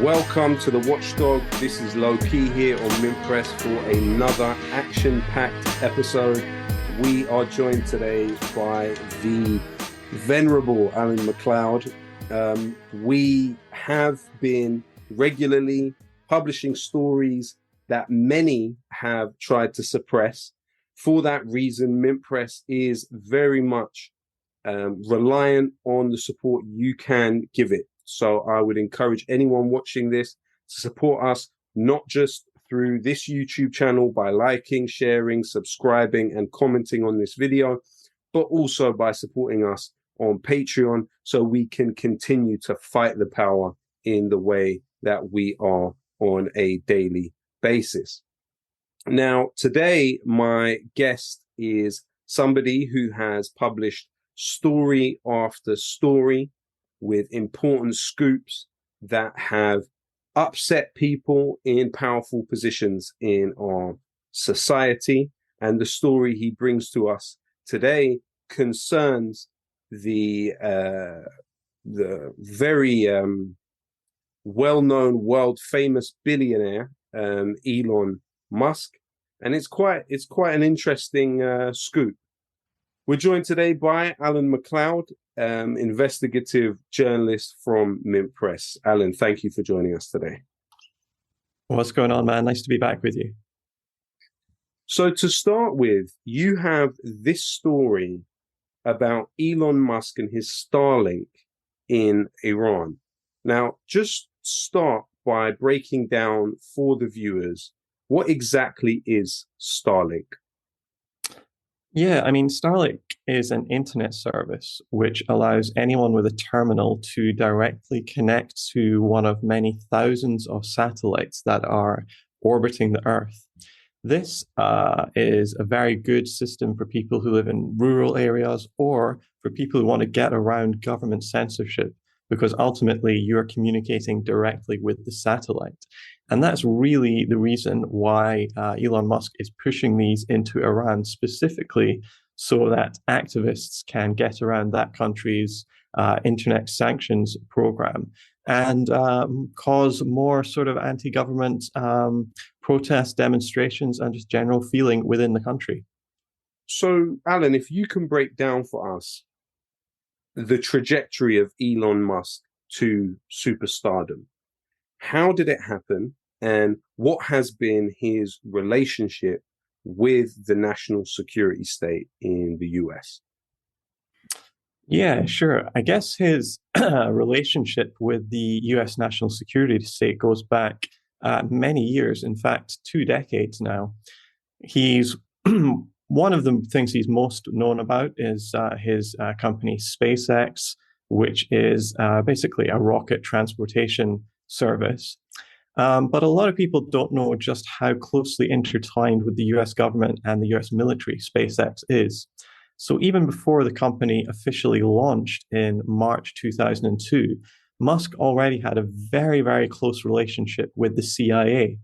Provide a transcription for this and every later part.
Welcome to the Watchdog. This is Lowkey here on MintPress for another action-packed episode. We are joined today by the venerable Alan MacLeod. We have been regularly publishing stories that many have tried to suppress. For that reason, MintPress is very much reliant on the support you can give it. So I would encourage anyone watching this to support us, not just through this YouTube channel by liking, sharing, subscribing, and commenting on this video, but also by supporting us on Patreon so we can continue to fight the power in the way that we are on a daily basis. Now, today, my guest is somebody who has published story after story with important scoops that have upset people in powerful positions in our society. And the story he brings to us today concerns the very well-known, world-famous billionaire Elon Musk, and it's quite an interesting scoop. We're joined today by Alan MacLeod, investigative journalist from MintPress. Alan, thank you for joining us today. What's going on, man? Nice to be back with you. So to start with, you have this story about Elon Musk and his Starlink in Iran. Now, just start by breaking down for the viewers, what exactly is Starlink? Yeah, I mean, Starlink is an internet service which allows anyone with a terminal to directly connect to one of many thousands of satellites that are orbiting the Earth. This is a very good system for people who live in rural areas or for people who want to get around government censorship, because ultimately you're communicating directly with the satellite. And that's really the reason why Elon Musk is pushing these into Iran specifically, so that activists can get around that country's internet sanctions program and cause more sort of anti-government protest demonstrations and just general feeling within the country. So, Alan, if you can break down for us the trajectory of Elon Musk to superstardom. How did it happen? And what has been his relationship with the national security state in the US? Yeah, sure. I guess his relationship with the US national security state goes back many years, in fact, 2 decades now. He's one of the things he's most known about is his company SpaceX, which is basically a rocket transportation service. But a lot of people don't know just how closely intertwined with the US government and the US military SpaceX is. So even before the company officially launched in March 2002, Musk already had a very, very close relationship with the CIA.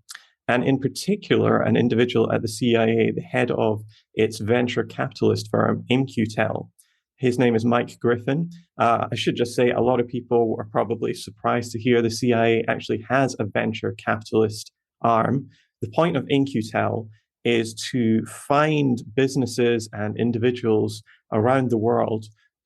And in particular, an individual at the CIA, the head of its venture capitalist firm, In-Q-Tel. His name is Mike Griffin. I should just say a lot of people are probably surprised to hear the CIA actually has a venture capitalist arm. The point of In-Q-Tel is to find businesses and individuals around the world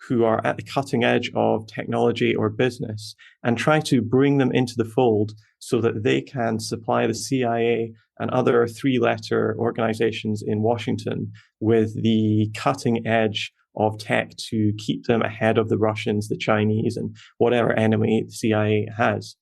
who are at the cutting edge of technology or business and try to bring them into the fold so that they can supply the CIA and other 3-letter organizations in Washington with the cutting edge of tech to keep them ahead of the Russians, the Chinese, and whatever enemy the CIA has.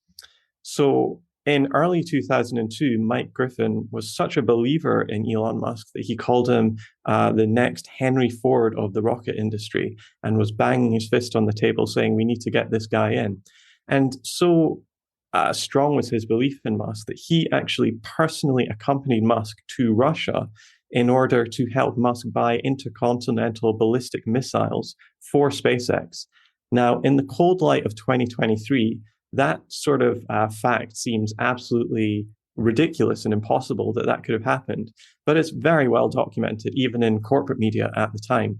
So in early 2002, Mike Griffin was such a believer in Elon Musk that he called him the next Henry Ford of the rocket industry and was banging his fist on the table saying, we need to get this guy in. And so strong was his belief in Musk that he actually personally accompanied Musk to Russia in order to help Musk buy intercontinental ballistic missiles for SpaceX. Now, in the cold light of 2023, that sort of fact seems absolutely ridiculous and impossible that could have happened. But it's very well documented, even in corporate media at the time.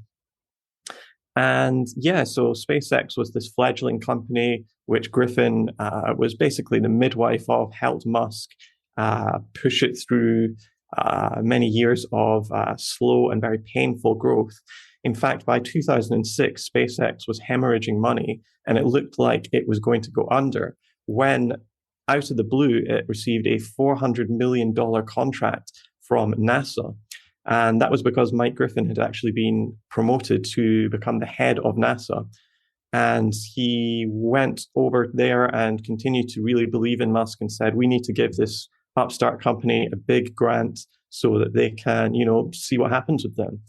And yeah, so SpaceX was this fledgling company, which Griffin was basically the midwife of, helped Musk push it through many years of slow and very painful growth. In fact, by 2006, SpaceX was hemorrhaging money and it looked like it was going to go under when, out of the blue, it received a $400 million contract from NASA. And that was because Mike Griffin had actually been promoted to become the head of NASA. And he went over there and continued to really believe in Musk and said, we need to give this upstart company a big grant so that they can, see what happens with them.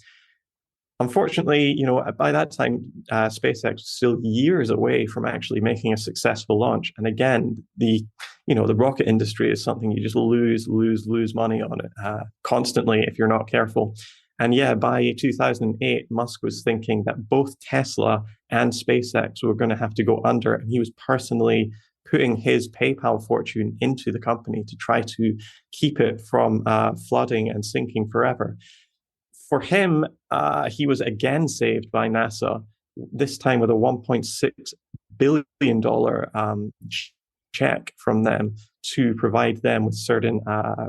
Unfortunately, by that time, SpaceX was still years away from actually making a successful launch. And again, the rocket industry is something you just lose money on it constantly if you're not careful. And yeah, by 2008, Musk was thinking that both Tesla and SpaceX were going to have to go under, and he was personally putting his PayPal fortune into the company to try to keep it from flooding and sinking forever. For him, he was again saved by NASA, this time with a $1.6 billion check from them to provide them with certain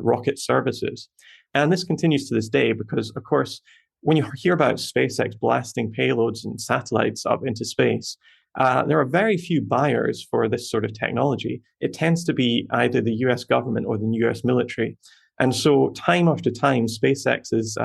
rocket services. And this continues to this day because, of course, when you hear about SpaceX blasting payloads and satellites up into space, there are very few buyers for this sort of technology. It tends to be either the US government or the US military. And so time after time, SpaceX's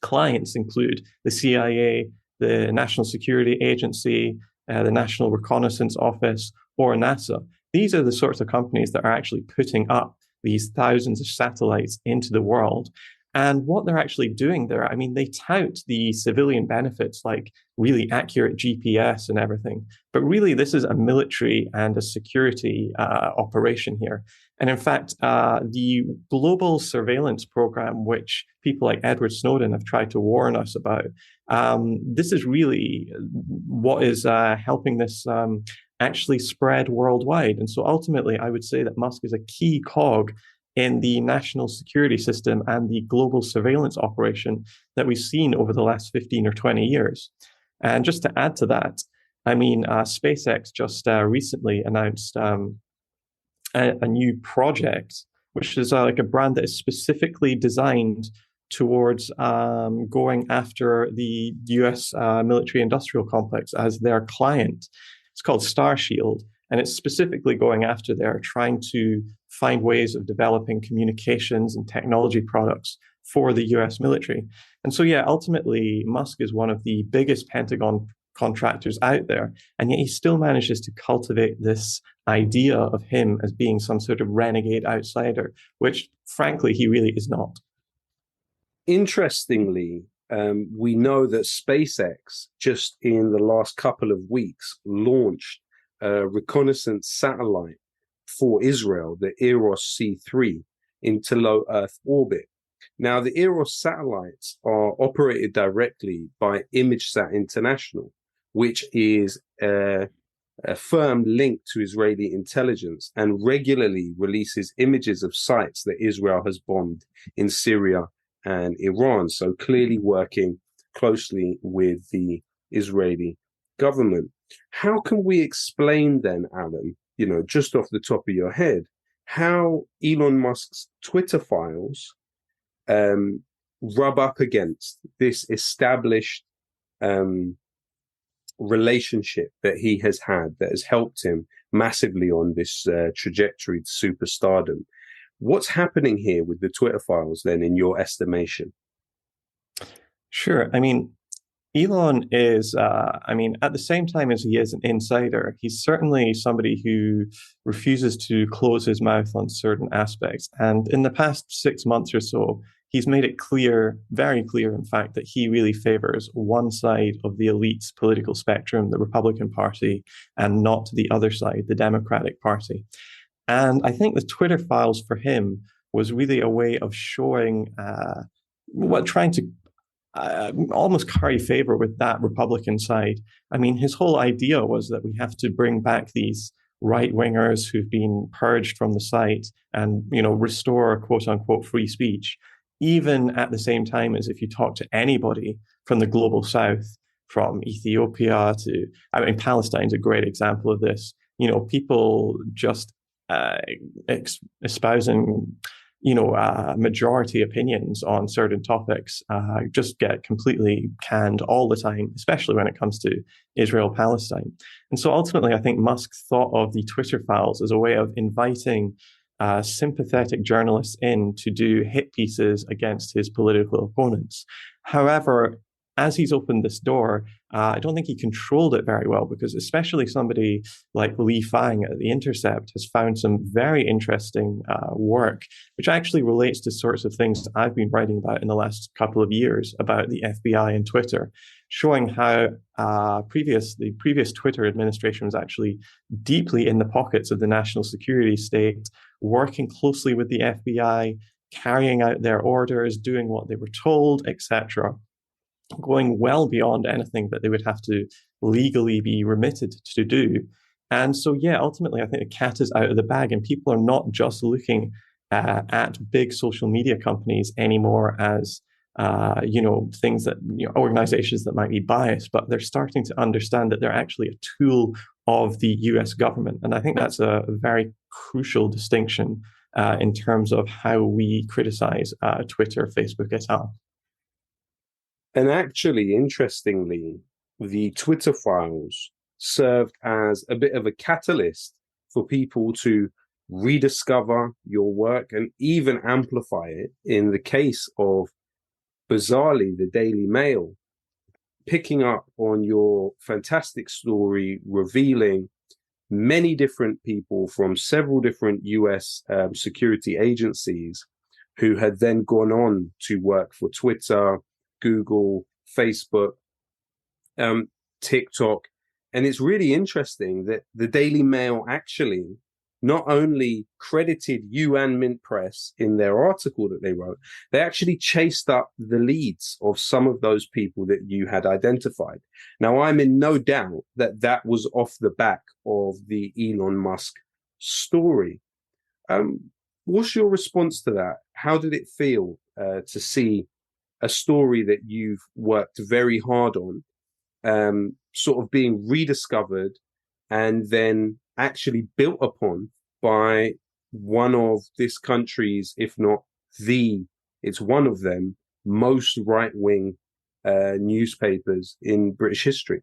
clients include the CIA, the National Security Agency, the National Reconnaissance Office, or NASA. These are the sorts of companies that are actually putting up these thousands of satellites into the world. And what they're actually doing there, I mean, they tout the civilian benefits like really accurate GPS and everything. But really, this is a military and a security operation here. And in fact, the global surveillance program, which people like Edward Snowden have tried to warn us about, this is really what is helping this actually spread worldwide. And so ultimately, I would say that Musk is a key cog in the national security system and the global surveillance operation that we've seen over the last 15 or 20 years. And just to add to that, I mean, SpaceX just recently announced a new project, which is like a brand that is specifically designed towards going after the US military industrial complex as their client. It's called Starshield, and it's specifically going after there, trying to find ways of developing communications and technology products for the US military. And so, yeah, ultimately, Musk is one of the biggest Pentagon contractors out there, and yet he still manages to cultivate this idea of him as being some sort of renegade outsider, which, frankly, he really is not. Interestingly, we know that SpaceX, just in the last couple of weeks, launched a reconnaissance satellite for Israel, the Eros C3, into low Earth orbit. Now, the Eros satellites are operated directly by ImageSat International, which is a firm linked to Israeli intelligence and regularly releases images of sites that Israel has bombed in Syria and Iran. So clearly working closely with the Israeli government. How can we explain then, Alan, just off the top of your head, how Elon Musk's Twitter files rub up against this established relationship that he has had that has helped him massively on this trajectory to superstardom? What's happening here with the Twitter files then, in your estimation? Sure. I mean, Elon is, at the same time as he is an insider, he's certainly somebody who refuses to close his mouth on certain aspects. And in the past 6 months or so, he's made it clear, very clear, in fact, that he really favors one side of the elite's political spectrum, the Republican Party, and not the other side, the Democratic Party. And I think the Twitter files for him was really a way of showing, trying to almost curry favor with that Republican side. I mean, his whole idea was that we have to bring back these right-wingers who've been purged from the site and, restore quote unquote free speech, even at the same time as if you talk to anybody from the global South, from Ethiopia to, I mean, Palestine's a great example of this. People just espousing, majority opinions on certain topics just get completely canned all the time, especially when it comes to Israel-Palestine. And so ultimately, I think Musk thought of the Twitter files as a way of inviting sympathetic journalists in to do hit pieces against his political opponents. However, as he's opened this door, I don't think he controlled it very well, because especially somebody like Li Fang at The Intercept has found some very interesting work, which actually relates to sorts of things I've been writing about in the last couple of years about the FBI and Twitter, showing how the previous Twitter administration was actually deeply in the pockets of the national security state, working closely with the FBI, carrying out their orders, doing what they were told, etc., going well beyond anything that they would have to legally be remitted to do. And so, yeah, ultimately, I think the cat is out of the bag, and people are not just looking at big social media companies anymore as things that, organizations that might be biased, but they're starting to understand that they're actually a tool of the US government. And I think that's a very crucial distinction in terms of how we criticize Twitter, Facebook, et al. And actually, interestingly, the Twitter files served as a bit of a catalyst for people to rediscover your work and even amplify it. In the case of, bizarrely, the Daily Mail, picking up on your fantastic story, revealing many different people from several different US security agencies who had then gone on to work for Twitter, Google, Facebook, TikTok. And it's really interesting that the Daily Mail actually not only credited you and MintPress in their article that they wrote, they actually chased up the leads of some of those people that you had identified. Now, I'm in no doubt that that was off the back of the Elon Musk story. What's your response to that? How did it feel to see a story that you've worked very hard on, sort of being rediscovered and then actually built upon by one of this country's, if not it's one of them, most right-wing newspapers in British history?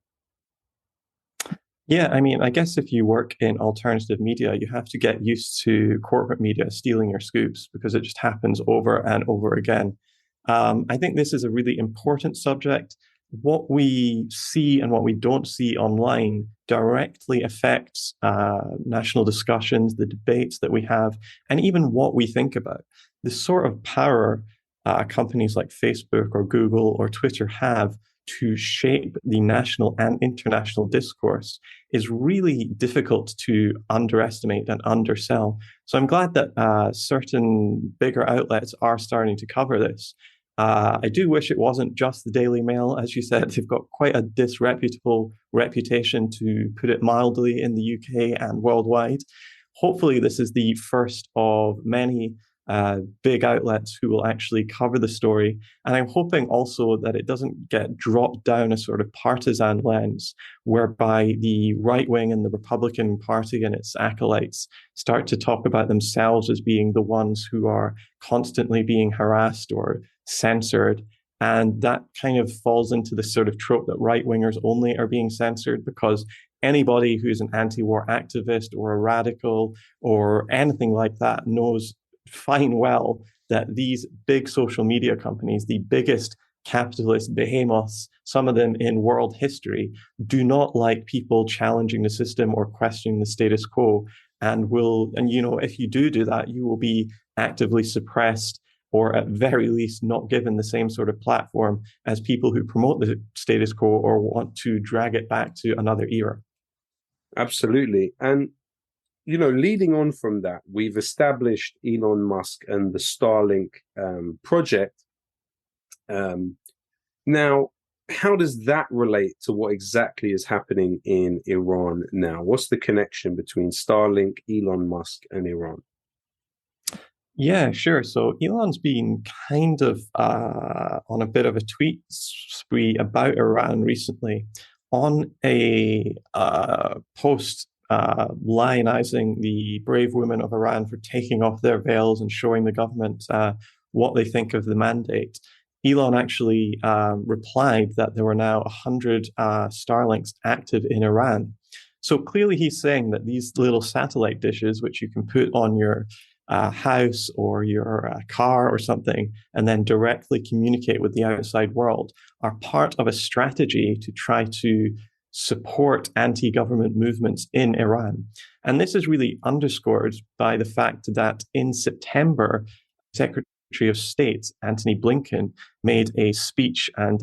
Yeah, I mean, I guess if you work in alternative media, you have to get used to corporate media stealing your scoops, because it just happens over and over again. I think this is a really important subject. What we see and what we don't see online directly affects national discussions, the debates that we have, and even what we think about. The sort of power companies like Facebook or Google or Twitter have to shape the national and international discourse is really difficult to underestimate and undersell. So I'm glad that certain bigger outlets are starting to cover this. I do wish it wasn't just the Daily Mail. As you said, they've got quite a disreputable reputation, to put it mildly, in the UK and worldwide. Hopefully, this is the first of many big outlets who will actually cover the story. And I'm hoping also that it doesn't get dropped down a sort of partisan lens, whereby the right wing and the Republican Party and its acolytes start to talk about themselves as being the ones who are constantly being harassed or censored. And that kind of falls into this sort of trope that right-wingers only are being censored, because anybody who's an anti-war activist or a radical or anything like that knows fine well that these big social media companies, the biggest capitalist behemoths, some of them in world history, do not like people challenging the system or questioning the status quo, and if you do that, you will be actively suppressed, or at very least not given the same sort of platform as people who promote the status quo or want to drag it back to another era. Absolutely. And leading on from that, we've established Elon Musk and the Starlink project. Now, how does that relate to what exactly is happening in Iran now? What's the connection between Starlink, Elon Musk, and Iran? Yeah, sure. So Elon's been kind of on a bit of a tweet spree about Iran recently on a post lionizing the brave women of Iran for taking off their veils and showing the government what they think of the mandate. Elon actually replied that there were now 100 Starlinks active in Iran. So clearly he's saying that these little satellite dishes, which you can put on your house or your car or something, and then directly communicate with the outside world, are part of a strategy to try to support anti-government movements in Iran. And this is really underscored by the fact that in September, Secretary of State Antony Blinken made a speech and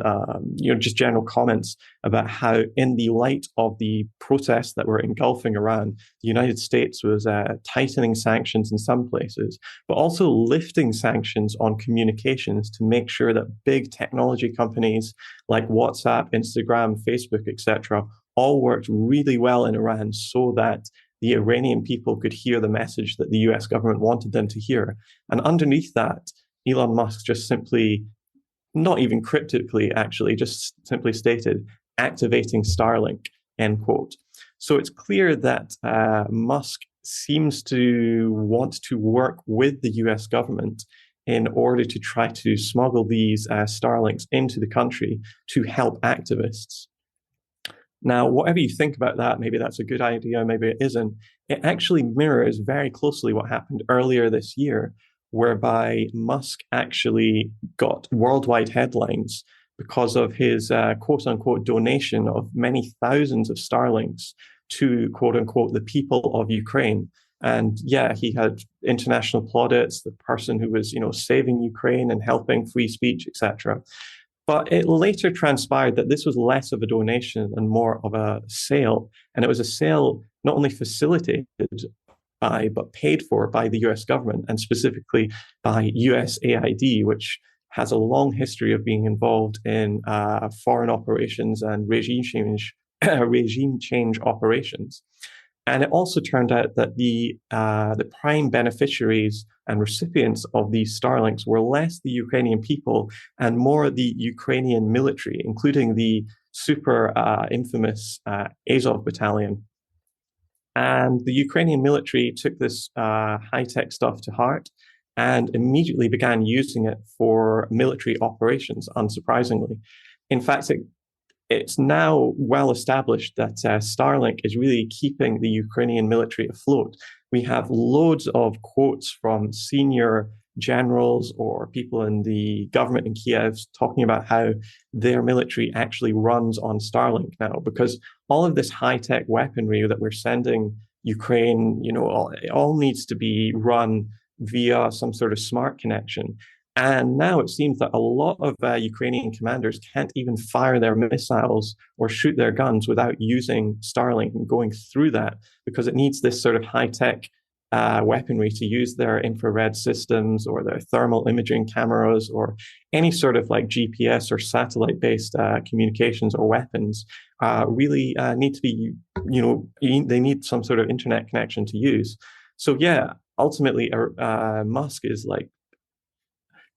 just general comments about how, in the light of the protests that were engulfing Iran, the United States was tightening sanctions in some places, but also lifting sanctions on communications to make sure that big technology companies like WhatsApp, Instagram, Facebook, etc., all worked really well in Iran so that the Iranian people could hear the message that the US government wanted them to hear. And underneath that, Elon Musk just simply, not even cryptically, actually, just simply stated, activating Starlink, end quote. So it's clear that Musk seems to want to work with the US government in order to try to smuggle these Starlinks into the country to help activists. Now, whatever you think about that, maybe that's a good idea, maybe it isn't. It actually mirrors very closely what happened earlier this year, whereby Musk actually got worldwide headlines because of his quote unquote donation of many thousands of Starlinks to quote unquote the people of Ukraine. And yeah, he had international plaudits, the person who was, saving Ukraine and helping free speech, etc. But it later transpired that this was less of a donation and more of a sale. And it was a sale not only facilitated by, but paid for by the US government, and specifically by USAID, which has a long history of being involved in foreign operations and regime change operations. And it also turned out that the prime beneficiaries and recipients of these Starlinks were less the Ukrainian people and more the Ukrainian military, including the super infamous Azov battalion. And the Ukrainian military took this high-tech stuff to heart and immediately began using it for military operations, unsurprisingly. In fact, it's now well established that Starlink is really keeping the Ukrainian military afloat. We have loads of quotes from senior generals or people in the government in Kiev talking about how their military actually runs on Starlink now, because all of this high-tech weaponry that we're sending Ukraine, it all needs to be run via some sort of smart connection. And now it seems that a lot of Ukrainian commanders can't even fire their missiles or shoot their guns without using Starlink and going through that, because it needs this sort of high-tech weaponry to use their infrared systems or their thermal imaging cameras or any sort of like GPS or satellite-based communications or weapons really need to be, they need some sort of internet connection to use. So yeah, ultimately, Musk is like,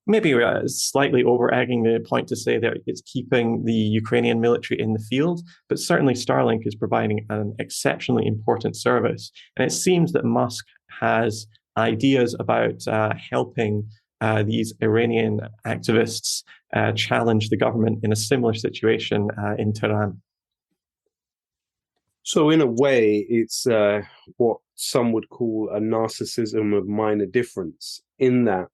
maybe slightly over-egging the point to say that it's keeping the Ukrainian military in the field, but certainly Starlink is providing an exceptionally important service. And it seems that Musk has ideas about helping these Iranian activists challenge the government in a similar situation in Tehran. So in a way, it's what some would call a narcissism of minor difference, in that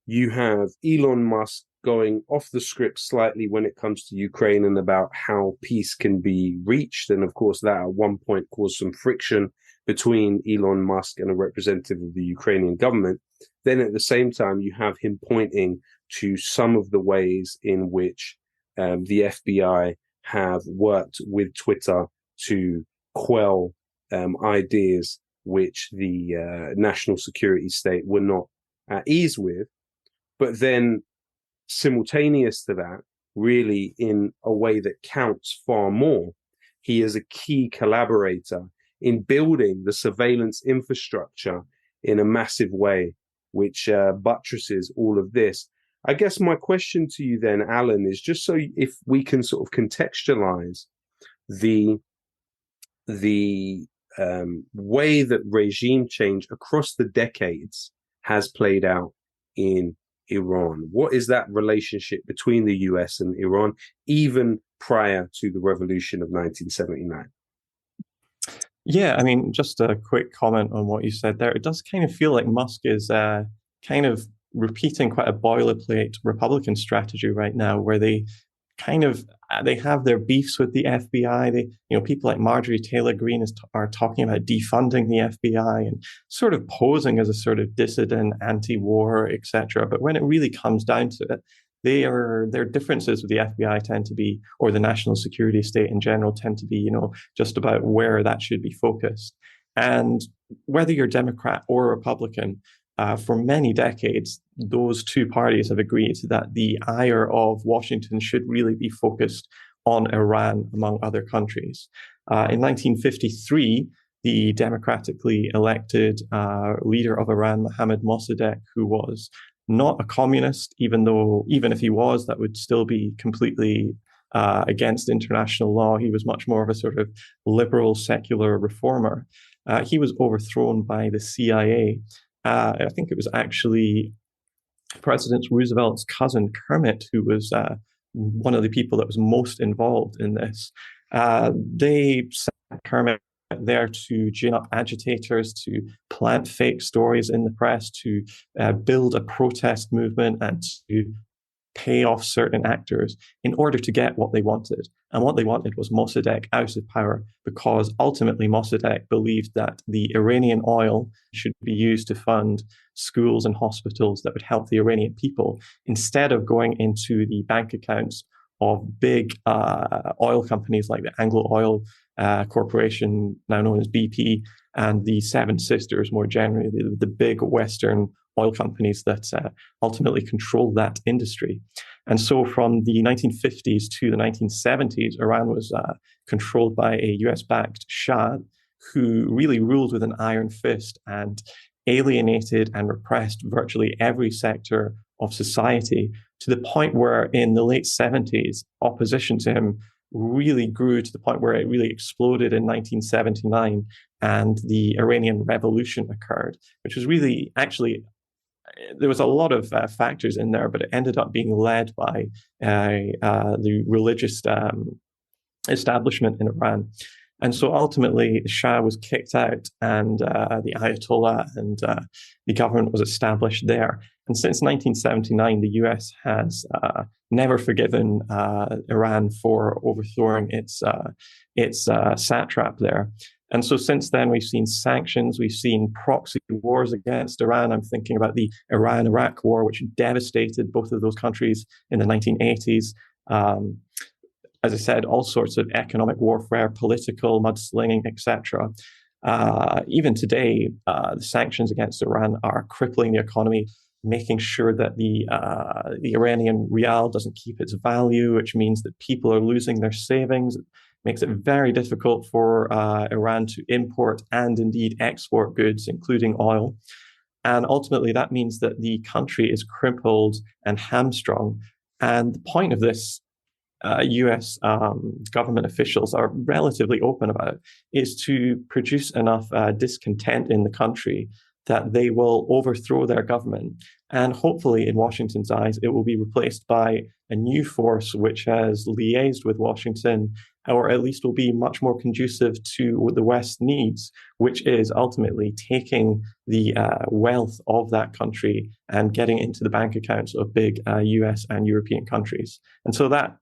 you have Elon Musk going off the script slightly when it comes to Ukraine and about how peace can be reached. And of course, that at one point caused some friction between Elon Musk and a representative of the Ukrainian government. Then at the same time, you have him pointing to some of the ways in which the FBI have worked with Twitter to quell ideas which the national security state were not at ease with. But then simultaneous to that, really in a way that counts far more, he is a key collaborator in building the surveillance infrastructure in a massive way which buttresses all of this. I guess my question to you then, Alan, is just so if we can sort of contextualize the way that regime change across the decades has played out in Iran. What is that relationship between the US and Iran, even prior to the revolution of 1979? Yeah, I mean, just a quick comment on what you said there. It does kind of feel like Musk is kind of repeating quite a boilerplate Republican strategy right now, where they kind of they have their beefs with the FBI. People like Marjorie Taylor Greene are talking about defunding the FBI and sort of posing as a sort of dissident, anti-war, etc. But when it really comes down to it, their differences with the FBI tend to be, or the national security state in general, tend to be, just about where that should be focused. And whether you're Democrat or Republican, for many decades, those two parties have agreed that the ire of Washington should really be focused on Iran, among other countries. In 1953, the democratically elected leader of Iran, Mohammad Mossadegh, who was not a communist, even if he was, that would still be completely against international law. He was much more of a sort of liberal, secular reformer. He was overthrown by the CIA. I think it was actually President Roosevelt's cousin, Kermit, who was one of the people that was most involved in this. They sent Kermit there to gin up agitators, to plant fake stories in the press, to build a protest movement, and to pay off certain actors in order to get what they wanted. And what they wanted was Mossadegh out of power, because ultimately Mossadegh believed that the Iranian oil should be used to fund schools and hospitals that would help the Iranian people, instead of going into the bank accounts of big oil companies like the Anglo Oil Corporation, now known as BP, and the Seven Sisters, more generally, the big Western oil companies that ultimately control that industry. And so from the 1950s to the 1970s, Iran was controlled by a US-backed Shah who really ruled with an iron fist and alienated and repressed virtually every sector of society, to the point where in the late 70s, opposition to him really grew to the point where it really exploded in 1979, and the Iranian Revolution occurred, which was really actually, there was a lot of factors in there, but it ended up being led by the religious establishment in Iran. And so ultimately, the Shah was kicked out, and the Ayatollah and the government was established there. And since 1979, the US has never forgiven Iran for overthrowing its satrap there. And so since then, we've seen sanctions, we've seen proxy wars against Iran. I'm thinking about the Iran-Iraq war, which devastated both of those countries in the 1980s. As I said, all sorts of economic warfare, political mudslinging, etc. Even today, the sanctions against Iran are crippling the economy, making sure that the Iranian rial doesn't keep its value, which means that people are losing their savings. It makes it very difficult for Iran to import and indeed export goods, including oil. And ultimately, that means that the country is crippled and hamstrung. And the point of this, US government officials are relatively open about, is to produce enough discontent in the country that they will overthrow their government. And hopefully, in Washington's eyes, it will be replaced by a new force which has liaised with Washington, or at least will be much more conducive to what the West needs, which is ultimately taking the wealth of that country and getting into the bank accounts of big US and European countries. And so that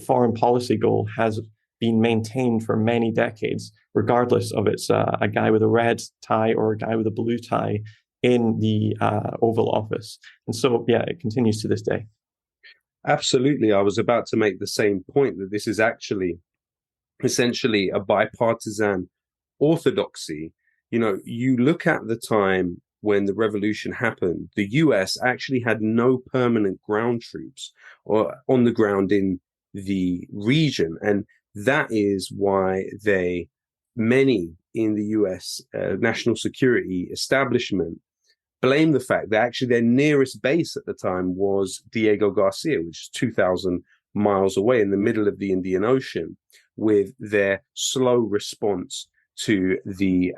foreign policy goal has been maintained for many decades, regardless of it's a guy with a red tie or a guy with a blue tie in the Oval Office. And so, yeah, it continues to this day. Absolutely. I was about to make the same point, that this is actually essentially a bipartisan orthodoxy. You look at the time when the revolution happened, the US actually had no permanent ground troops or on the ground in the region. And that is why many in the US national security establishment blame the fact that actually their nearest base at the time was Diego Garcia, which is 2,000 miles away in the middle of the Indian Ocean, with their slow response to the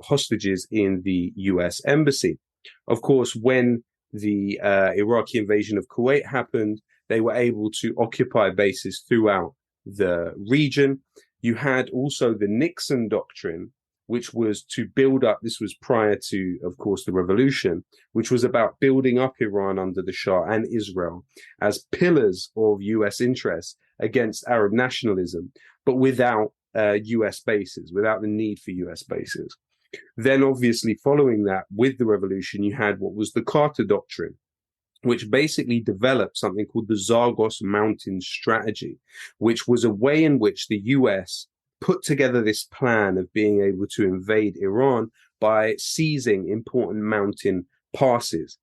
hostages in the US embassy. Of course, when the Iraqi invasion of Kuwait happened, they were able to occupy bases throughout the region. You had also the Nixon Doctrine, which was to build up, this was prior to, of course, the revolution, which was about building up Iran under the Shah and Israel as pillars of US interests against Arab nationalism, but without US bases, without the need for US bases. Then, obviously, following that, with the revolution, you had what was the Carter Doctrine, which basically developed something called the Zagros Mountain Strategy, which was a way in which the US put together this plan of being able to invade Iran by seizing important mountain passes.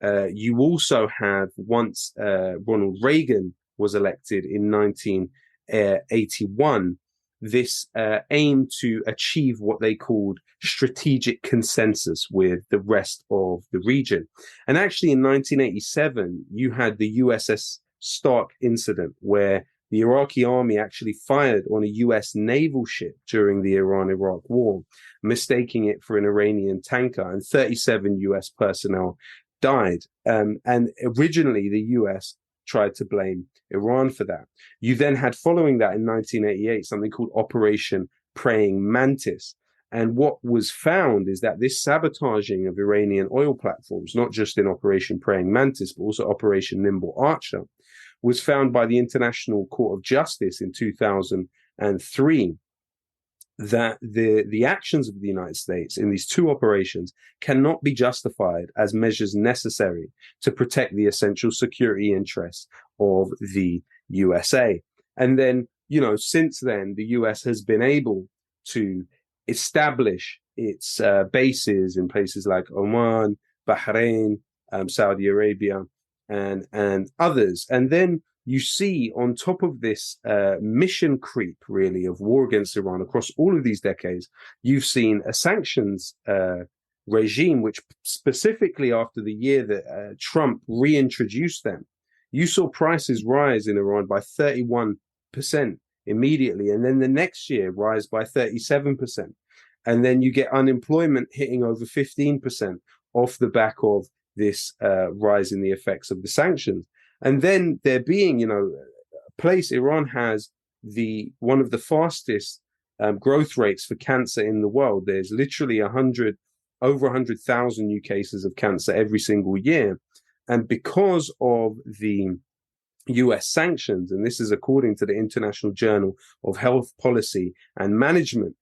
You also have, once Ronald Reagan was elected in 1981, this aim to achieve what they called strategic consensus with the rest of the region. And actually in 1987, you had the USS Stark incident where the Iraqi army actually fired on a US naval ship during the Iran-Iraq war, mistaking it for an Iranian tanker, and 37 US personnel died. And originally the US tried to blame Iran for that. You then had, following that in 1988, something called Operation Praying Mantis. And what was found is that this sabotaging of Iranian oil platforms, not just in Operation Praying Mantis, but also Operation Nimble Archer, was found by the International Court of Justice in 2003 that the actions of the United States in these two operations cannot be justified as measures necessary to protect the essential security interests of the USA. And then, since then, the US has been able to establish its bases in places like Oman, Bahrain, Saudi Arabia, and others. And then you see, on top of this mission creep, really, of war against Iran across all of these decades, you've seen a sanctions regime, which specifically after the year that Trump reintroduced them, you saw prices rise in Iran by 31% immediately. And then the next year rise by 37%. And then you get unemployment hitting over 15% off the back of this rise in the effects of the sanctions. And then there being, a place, Iran has one of the fastest growth rates for cancer in the world. There's literally over 100,000 new cases of cancer every single year. And because of the US sanctions, and this is according to the International Journal of Health Policy and Management,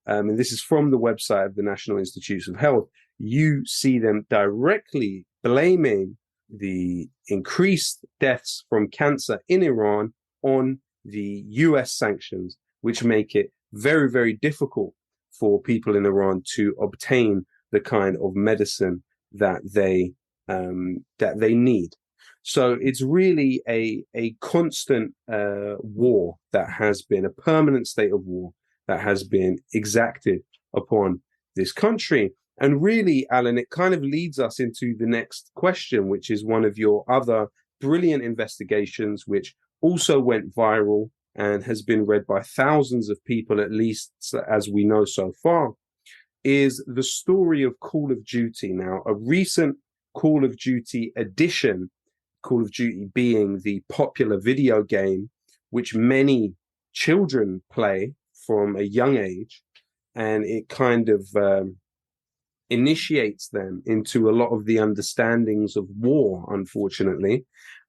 and this is from the website of the National Institutes of Health, you see them directly blaming the increased deaths from cancer in Iran on the US sanctions, which make it very, very difficult for people in Iran to obtain the kind of medicine that they need. So it's really a constant war that has been a permanent state of war that has been exacted upon this country. And really, Alan, it kind of leads us into the next question, which is one of your other brilliant investigations, which also went viral and has been read by thousands of people, at least as we know so far, is the story of Call of Duty. Now, a recent Call of Duty edition, Call of Duty being the popular video game, which many children play from a young age, and it kind of initiates them into a lot of the understandings of war, unfortunately,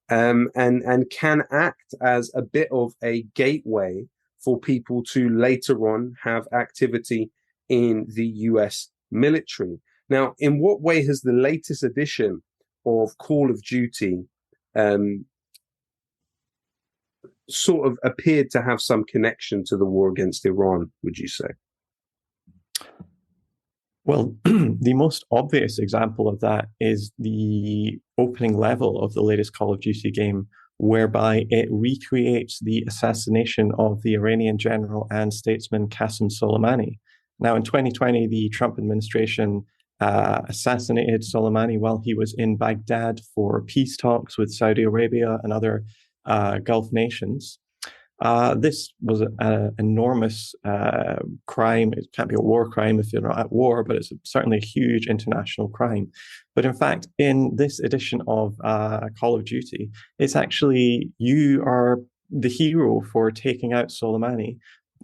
and can act as a bit of a gateway for people to later on have activity in the US military. Now, in what way has the latest edition of Call of Duty sort of appeared to have some connection to the war against Iran, would you say? Well, the most obvious example of that is the opening level of the latest Call of Duty game, whereby it recreates the assassination of the Iranian general and statesman Qasem Soleimani. Now, in 2020, the Trump administration assassinated Soleimani while he was in Baghdad for peace talks with Saudi Arabia and other Gulf nations. This was an enormous crime. It can't be a war crime if you're not at war, but it's certainly a huge international crime. But in fact, in this edition of Call of Duty, it's actually you are the hero for taking out Soleimani.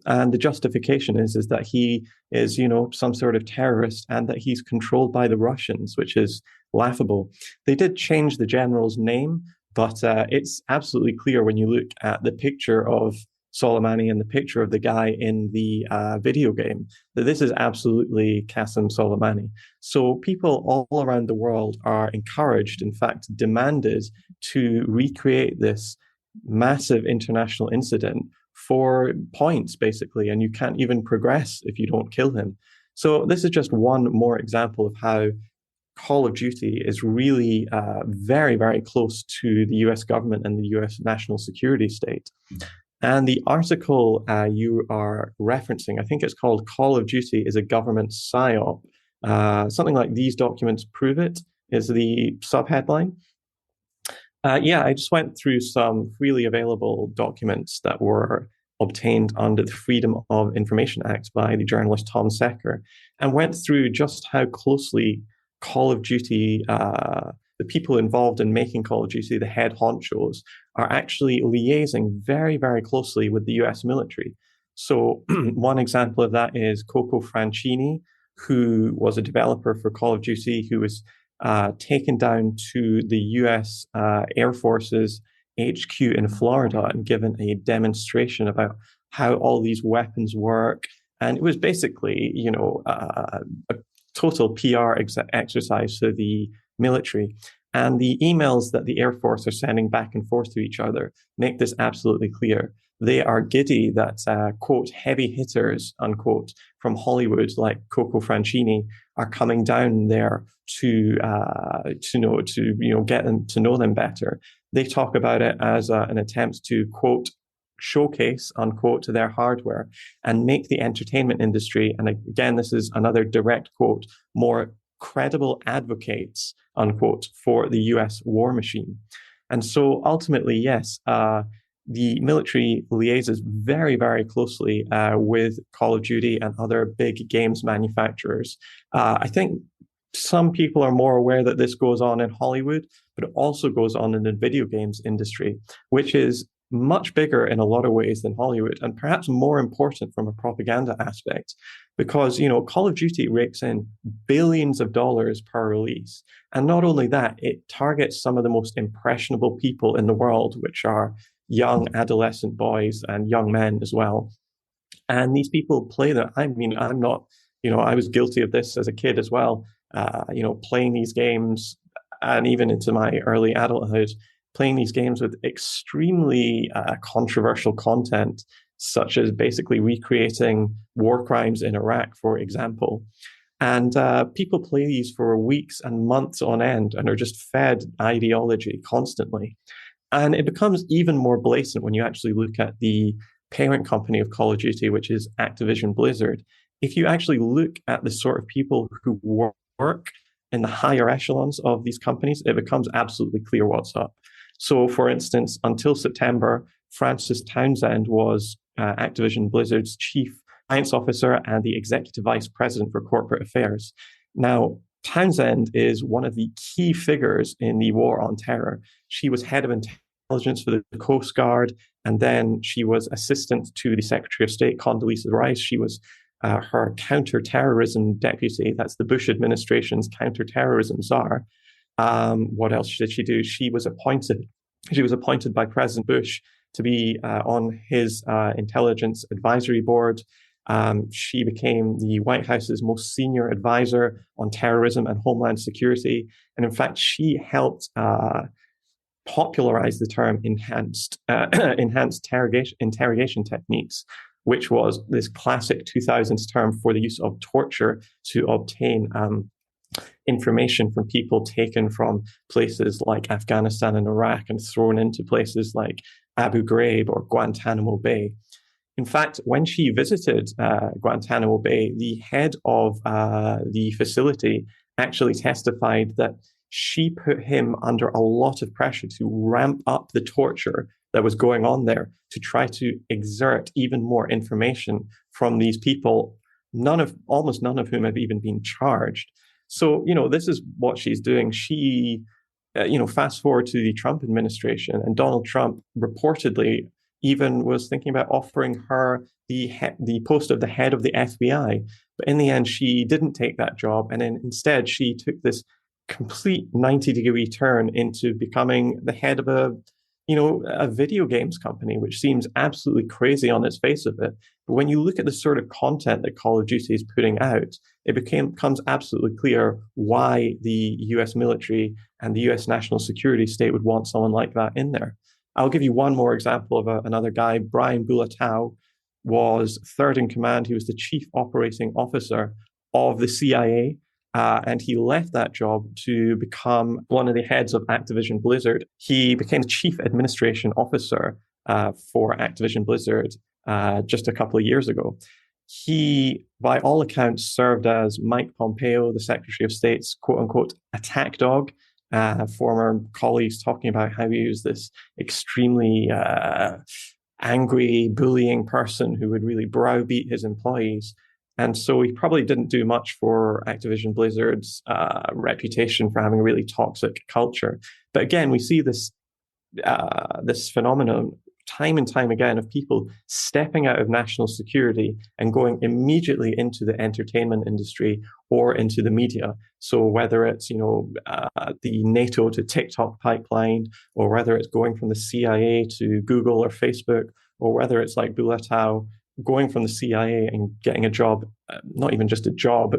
And the justification is that he is, some sort of terrorist and that he's controlled by the Russians, which is laughable. They did change the general's name, but it's absolutely clear when you look at the picture of Soleimani and the picture of the guy in the video game that this is absolutely Qasem Soleimani. So people all around the world are encouraged, in fact, demanded to recreate this massive international incident for points, basically, and you can't even progress if you don't kill him. So this is just one more example of how Call of Duty is really very, very close to the US government and the US national security state. And the article you are referencing, I think it's called Call of Duty is a Government PSYOP. Something like these documents prove it is the subheadline. I just went through some freely available documents that were obtained under the Freedom of Information Act by the journalist Tom Secker and went through just how closely Call of Duty, the people involved in making Call of Duty, the head honchos, are actually liaising very, very closely with the US military. So one example of that is Coco Francini, who was a developer for Call of Duty, who was taken down to the US Air Force's HQ in Florida and given a demonstration about how all these weapons work. And it was basically, a total PR exercise for the military. And the emails that the Air Force are sending back and forth to each other make this absolutely clear. They are giddy that, quote, heavy hitters, unquote, from Hollywood, like Coco Francini, are coming down there to get them to know them better. They talk about it as an attempt to, quote, showcase, unquote, their hardware and make the entertainment industry, and again, this is another direct quote, more credible advocates, unquote, for the US war machine. And so ultimately, yes, the military liaises very, very closely with Call of Duty and other big games manufacturers. I think some people are more aware that this goes on in Hollywood, but it also goes on in the video games industry, which is much bigger in a lot of ways than Hollywood, and perhaps more important from a propaganda aspect, because, Call of Duty rakes in billions of dollars per release. And not only that, it targets some of the most impressionable people in the world, which are young adolescent boys and young men as well. And these people play that. I mean, I'm not, I was guilty of this as a kid as well, playing these games and even into my early adulthood, playing these games with extremely controversial content, such as basically recreating war crimes in Iraq, for example. And people play these for weeks and months on end and are just fed ideology constantly. And it becomes even more blatant when you actually look at the parent company of Call of Duty, which is Activision Blizzard. If you actually look at the sort of people who work in the higher echelons of these companies, it becomes absolutely clear what's up. So, for instance, until September, Francis Townsend was Activision Blizzard's chief science officer and the executive vice president for corporate affairs. Now, Townsend is one of the key figures in the war on terror. She was head of intelligence for the Coast Guard, and then she was assistant to the Secretary of State, Condoleezza Rice. She was her counterterrorism deputy. That's the Bush administration's counterterrorism czar. What else did she do? She was appointed by President Bush to be on his intelligence advisory board. She became the White House's most senior advisor on terrorism and homeland security. And in fact, she helped popularize the term enhanced interrogation techniques, which was this classic 2000s term for the use of torture to obtain information from people taken from places like Afghanistan and Iraq and thrown into places like Abu Ghraib or Guantanamo Bay. In fact, when she visited Guantanamo Bay, the head of the facility actually testified that she put him under a lot of pressure to ramp up the torture that was going on there, to try to exert even more information from these people, almost none of whom have even been charged. So, this is what she's doing. She, fast forward to the Trump administration, and Donald Trump reportedly even was thinking about offering her the post of the head of the FBI. But in the end, she didn't take that job. And then instead, she took this complete 90-degree turn into becoming the head of a video games company, which seems absolutely crazy on its face of it. But when you look at the sort of content that Call of Duty is putting out, it becomes absolutely clear why the US military and the US national security state would want someone like that in there. I'll give you one more example of another guy. Brian Bulatao was third in command. He was the chief operating officer of the CIA. And he left that job to become one of the heads of Activision Blizzard. He became the chief administration officer for Activision Blizzard just a couple of years ago. He, by all accounts, served as Mike Pompeo, the Secretary of State's quote-unquote attack dog. Former colleagues talking about how he was this extremely angry, bullying person who would really browbeat his employees. And so he probably didn't do much for Activision Blizzard's reputation for having a really toxic culture. But again, we see this phenomenon time and time again of people stepping out of national security and going immediately into the entertainment industry or into the media. So whether it's, the NATO to TikTok pipeline, or whether it's going from the CIA to Google or Facebook, or whether it's like Bulatao going from the CIA and getting a job, not even just a job,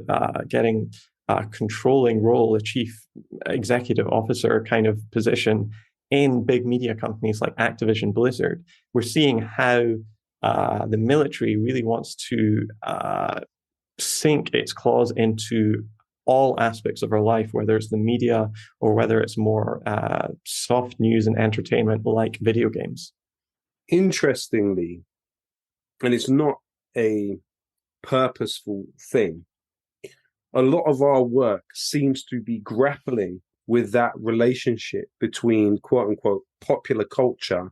getting a controlling role, a chief executive officer kind of position in big media companies like Activision Blizzard. We're seeing how the military really wants to sink its claws into all aspects of our life, whether it's the media or whether it's more soft news and entertainment like video games. Interestingly, and it's not a purposeful thing, a lot of our work seems to be grappling with that relationship between quote unquote popular culture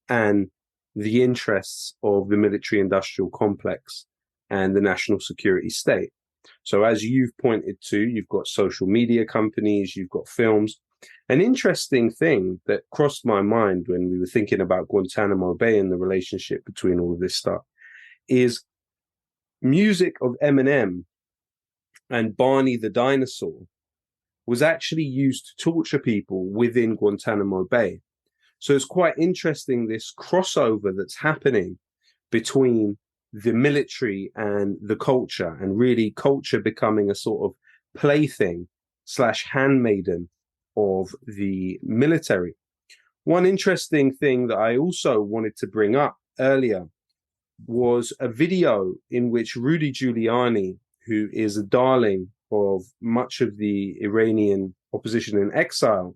and the interests of the military industrial complex and the national security state. So as you've pointed to, you've got social media companies, you've got films. An interesting thing that crossed my mind when we were thinking about Guantanamo Bay and the relationship between all of this stuff is music of Eminem and Barney the Dinosaur was actually used to torture people within Guantanamo Bay. So it's quite interesting, this crossover that's happening between the military and the culture, and really culture becoming a sort of plaything / handmaiden of the military. One interesting thing that I also wanted to bring up earlier was a video in which Rudy Giuliani, who is a darling of much of the Iranian opposition in exile,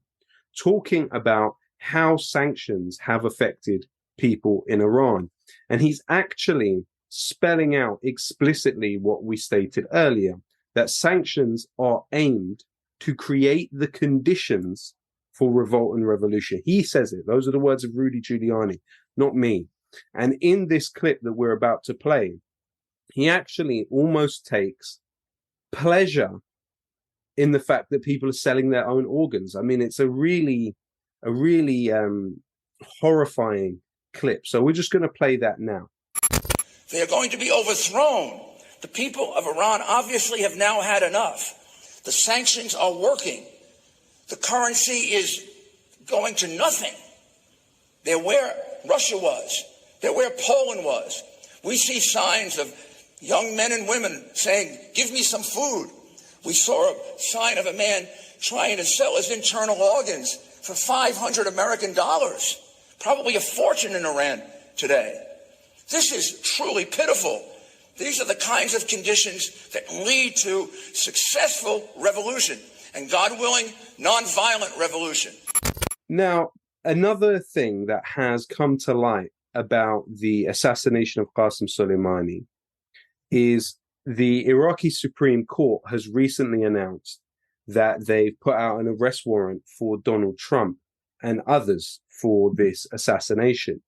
talking about how sanctions have affected people in Iran. And he's actually spelling out explicitly what we stated earlier, that sanctions are aimed to create the conditions for revolt and revolution. He says it. Those are the words of Rudy Giuliani, not me. And in this clip that we're about to play, he actually almost takes pleasure in the fact that people are selling their own organs. I mean, it's a really horrifying clip. So we're just going to play that now. They are going to be overthrown. The people of Iran obviously have now had enough. The sanctions are working. The currency is going to nothing. They're where Russia was. They're where Poland was. We see signs of young men and women saying, give me some food. We saw a sign of a man trying to sell his internal organs for $500 American, probably a fortune in Iran today. This is truly pitiful. These are the kinds of conditions that lead to successful revolution and, God willing, nonviolent revolution. Now, another thing that has come to light about the assassination of Qasem Soleimani is the Iraqi Supreme Court has recently announced that they've put out an arrest warrant for Donald Trump and others for this assassination.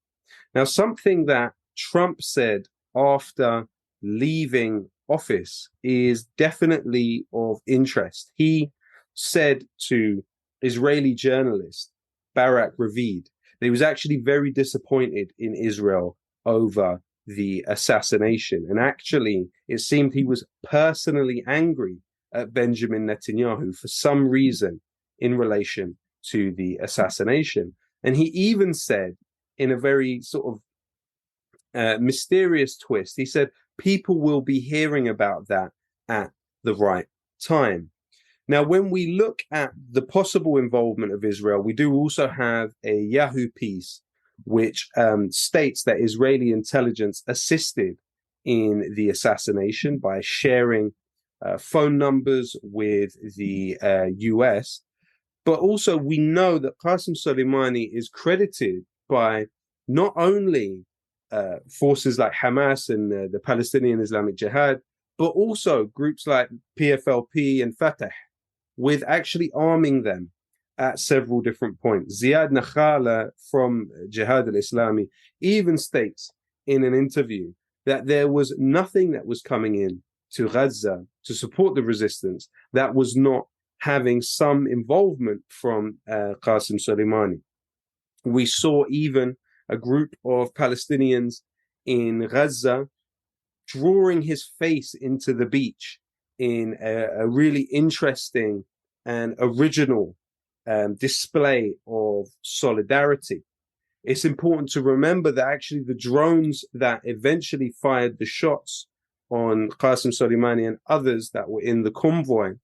Now, something that Trump said after leaving office is definitely of interest. He said to Israeli journalist Barak Ravid that he was actually very disappointed in Israel over the assassination. And actually, it seemed he was personally angry at Benjamin Netanyahu for some reason in relation to the assassination. And he even said, in a very sort of mysterious twist, he said, people will be hearing about that at the right time. Now, when we look at the possible involvement of Israel, we do also have a Yahoo piece which states that Israeli intelligence assisted in the assassination by sharing phone numbers with the US. But also we know that Qasem Soleimani is credited by not only forces like Hamas and the Palestinian Islamic Jihad, but also groups like PFLP and Fatah, with actually arming them at several different points. Ziad Nakhala from Jihad al-Islami even states in an interview that there was nothing that was coming in to Gaza to support the resistance that was not having some involvement from Qasem Soleimani. We saw even a group of Palestinians in Gaza drawing his face into the beach in a really interesting and original display of solidarity. It's important to remember that actually the drones that eventually fired the shots on Qasem Soleimani and others that were in the convoy,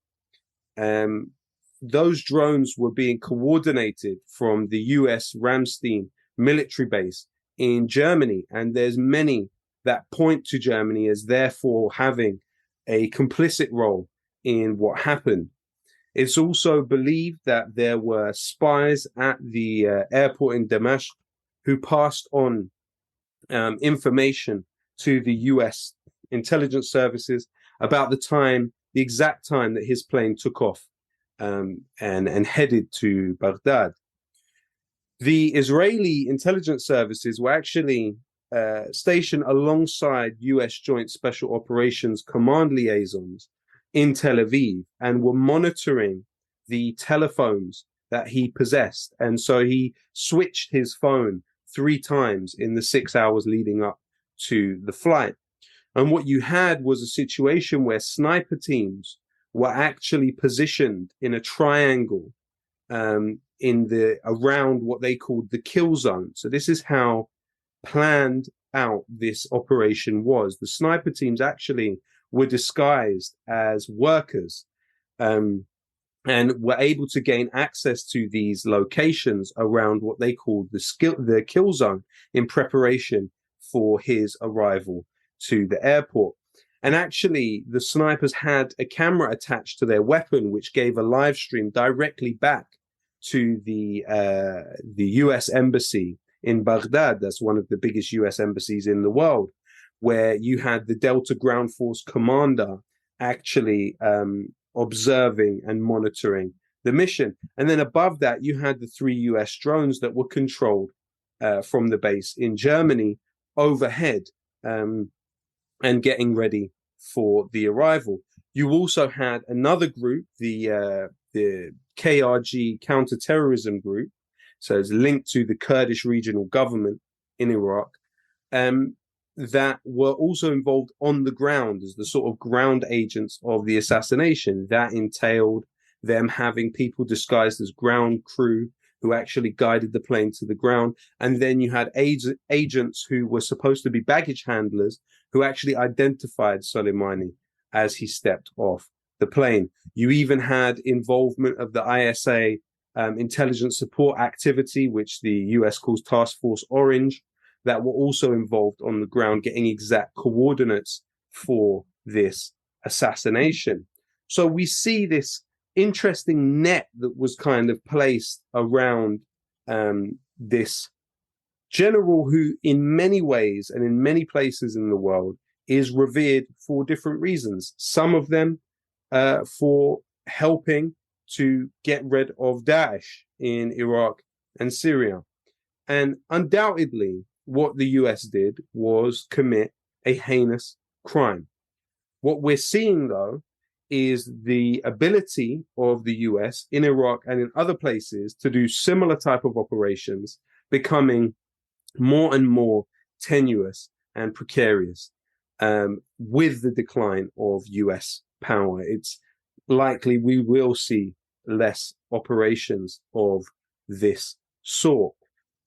those drones were being coordinated from the US Ramstein military base in Germany. And there's many that point to Germany as therefore having a complicit role in what happened. It's also believed that there were spies at the airport in Damascus who passed on information to the US intelligence services about the exact time that his plane took off and headed to Baghdad. The Israeli intelligence services were actually stationed alongside US Joint Special Operations Command liaisons in Tel Aviv and were monitoring the telephones that he possessed. And so he switched his phone 3 times in the 6 hours leading up to the flight. And what you had was a situation where sniper teams were actually positioned in a triangle around what they called the kill zone. So this is how planned out this operation was. The sniper teams actually were disguised as workers and were able to gain access to these locations around what they called the kill zone in preparation for his arrival to the airport. And actually, the snipers had a camera attached to their weapon, which gave a live stream directly back to the US embassy in Baghdad. That's one of the biggest US embassies in the world, where you had the Delta Ground Force commander actually observing and monitoring the mission. And then above that, you had the 3 US drones that were controlled from the base in Germany overhead and getting ready for the arrival. You also had another group, the KRG counterterrorism group, so it's linked to the Kurdish regional government in Iraq, that were also involved on the ground as the sort of ground agents of the assassination. That entailed them having people disguised as ground crew who actually guided the plane to the ground. And then you had agents who were supposed to be baggage handlers who actually identified Soleimani as he stepped off the plane. You even had involvement of the ISA intelligence support activity, which the US calls Task Force Orange, that were also involved on the ground getting exact coordinates for this assassination. So we see this interesting net that was kind of placed around this general who in many ways and in many places in the world is revered for different reasons. Some of them for helping to get rid of Daesh in Iraq and Syria. And undoubtedly, what the US did was commit a heinous crime. What we're seeing, though, is the ability of the US in Iraq and in other places to do similar type of operations becoming more and more tenuous and precarious with the decline of US power. It's likely we will see less operations of this sort.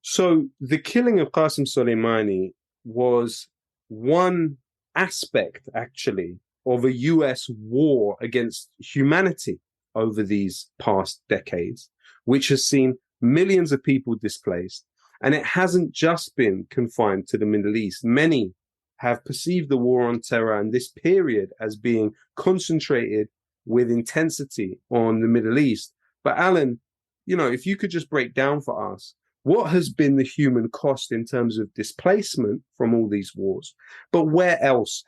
So the killing of Qasem Soleimani was one aspect, actually, of a US war against humanity over these past decades, which has seen millions of people displaced. And it hasn't just been confined to the Middle East. Many have perceived the war on terror and this period as being concentrated with intensity on the Middle East. But Alan, if you could just break down for us, what has been the human cost in terms of displacement from all these wars? But where else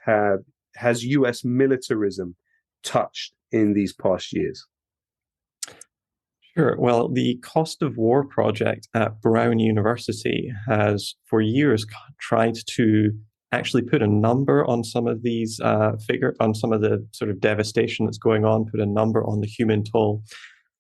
has US militarism touched in these past years? Sure. Well, the Cost of War project at Brown University has for years tried to actually put a number on some of these on some of the sort of devastation that's going on, put a number on the human toll.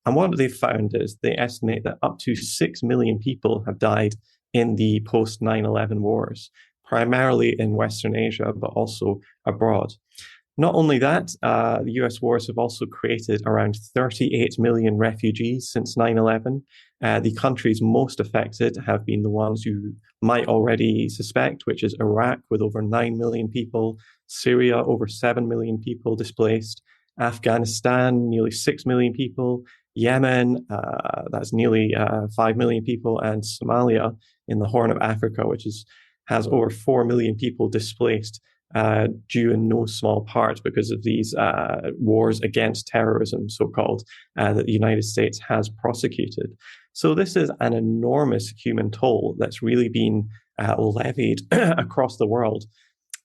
And what they found is they estimate that up to 6 million people have died in the post 9/11 wars, primarily in Western Asia, but also abroad. Not only that, the US wars have also created around 38 million refugees since 9/11. The countries most affected have been the ones you might already suspect, which is Iraq with over 9 million people, Syria over 7 million people displaced, Afghanistan nearly 6 million people, Yemen, that's nearly 5 million people, and Somalia in the Horn of Africa, which has over 4 million people displaced, due in no small part because of these wars against terrorism, so-called, that the United States has prosecuted. So this is an enormous human toll that's really been levied across the world.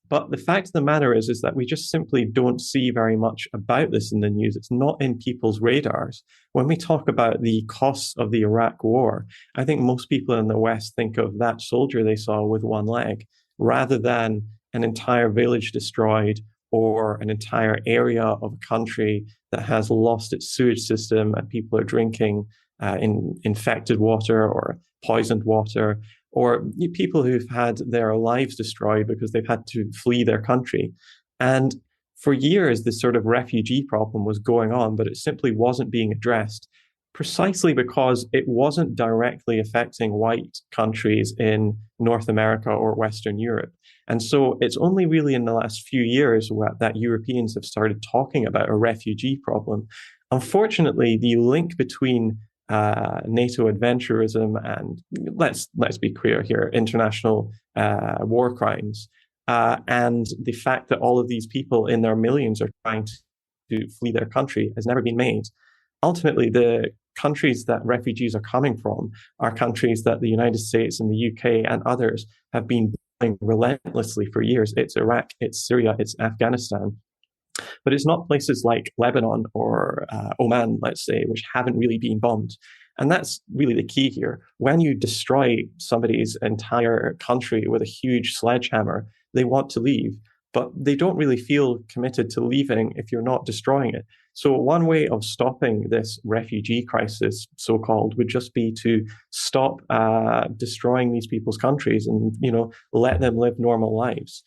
But the fact of the matter is that we just simply don't see very much about this in the news. It's not in people's radars. When we talk about the costs of the Iraq war, I think most people in the West think of that soldier they saw with one leg, rather than an entire village destroyed or an entire area of a country that has lost its sewage system and people are drinking infected water or poisoned water, or people who've had their lives destroyed because they've had to flee their country. And for years, this sort of refugee problem was going on, but it simply wasn't being addressed, precisely because it wasn't directly affecting white countries in North America or Western Europe. And so it's only really in the last few years that Europeans have started talking about a refugee problem. Unfortunately, the link between NATO adventurism and, let's be clear here, international war crimes, and the fact that all of these people in their millions are trying to flee their country has never been made. Ultimately, the countries that refugees are coming from are countries that the United States and the UK and others have been bombing relentlessly for years. It's Iraq, it's Syria, it's Afghanistan. But it's not places like Lebanon or Oman, let's say, which haven't really been bombed. And that's really the key here. When you destroy somebody's entire country with a huge sledgehammer, they want to leave, but they don't really feel committed to leaving if you're not destroying it. So one way of stopping this refugee crisis, so-called, would just be to stop destroying these people's countries and, let them live normal lives.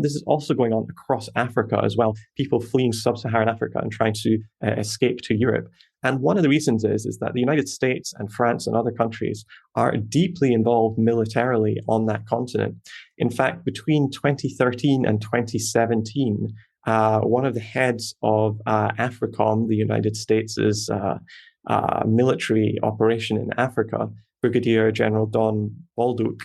This is also going on across Africa as well, people fleeing sub-Saharan Africa and trying to escape to Europe. And one of the reasons is that the United States and France and other countries are deeply involved militarily on that continent. In fact, between 2013 and 2017, one of the heads of AFRICOM, the United States' military operation in Africa, Brigadier General Don Bolduc,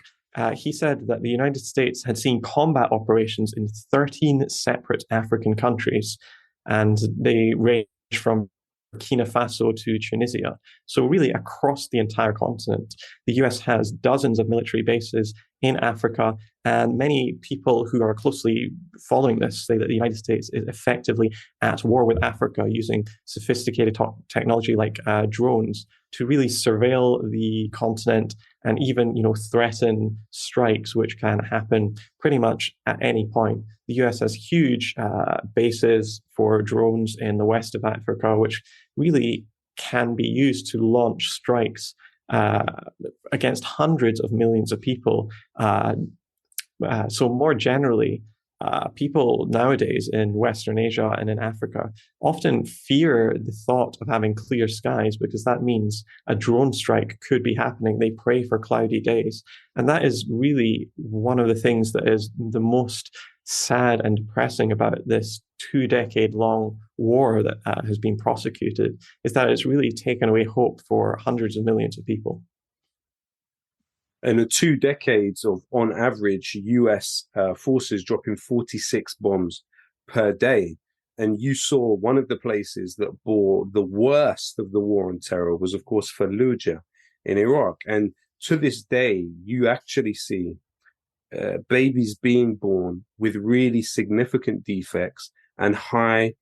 he said that the United States had seen combat operations in 13 separate African countries, and they range from Burkina Faso to Tunisia. So really across the entire continent, the US has dozens of military bases in Africa. And many people who are closely following this say that the United States is effectively at war with Africa using sophisticated technology like drones to really surveil the continent and even, threaten strikes, which can happen pretty much at any point. The US has huge bases for drones in the west of Africa, which really can be used to launch strikes against hundreds of millions of people. So more generally, people nowadays in Western Asia and in Africa often fear the thought of having clear skies because that means a drone strike could be happening. They pray for cloudy days. And that is really one of the things that is the most sad and depressing about this 2-decade-long war that has been prosecuted, is that it's really taken away hope for hundreds of millions of people. And the 2 decades of, on average, US forces dropping 46 bombs per day. And you saw one of the places that bore the worst of the war on terror was, of course, Fallujah in Iraq. And to this day, you actually see babies being born with really significant defects and high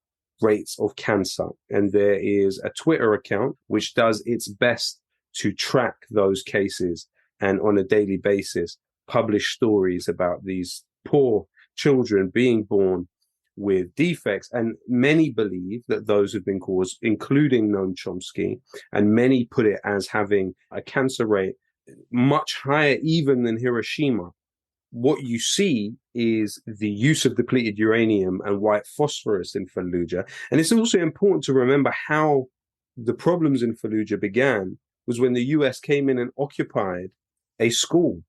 rates of cancer. And there is a Twitter account which does its best to track those cases and on a daily basis publish stories about these poor children being born with defects. And many believe that those have been caused, including Noam Chomsky, and many put it as having a cancer rate much higher even than Hiroshima. What you see is the use of depleted uranium and white phosphorus in Fallujah. And it's also important to remember how the problems in Fallujah began was when the US came in and occupied a school.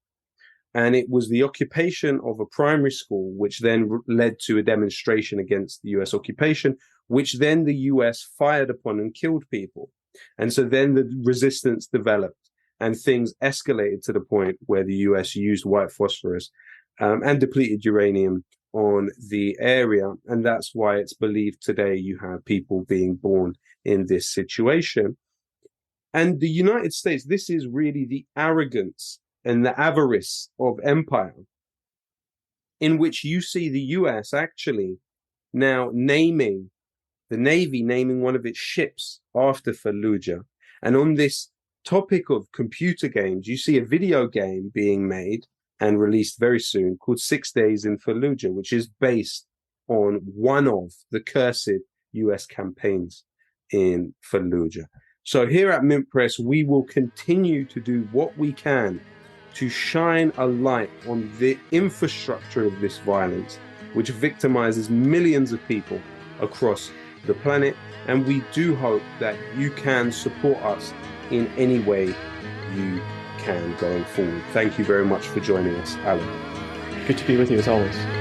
And it was the occupation of a primary school, which then led to a demonstration against the US occupation, which then the US fired upon and killed people. And so then the resistance developed and things escalated to the point where the US used white phosphorus and depleted uranium on the area. And that's why it's believed today you have people being born in this situation. And the United States, this is really the arrogance and the avarice of empire, in which you see the US actually now naming the Navy, naming one of its ships after Fallujah. And on this topic of computer games, you see a video game being made and released very soon called 6 Days in Fallujah, which is based on one of the cursed US campaigns in Fallujah. So here at MintPress, we will continue to do what we can to shine a light on the infrastructure of this violence, which victimizes millions of people across the planet. And we do hope that you can support us in any way you can going forward. Thank you very much for joining us, Alan. Good to be with you as always.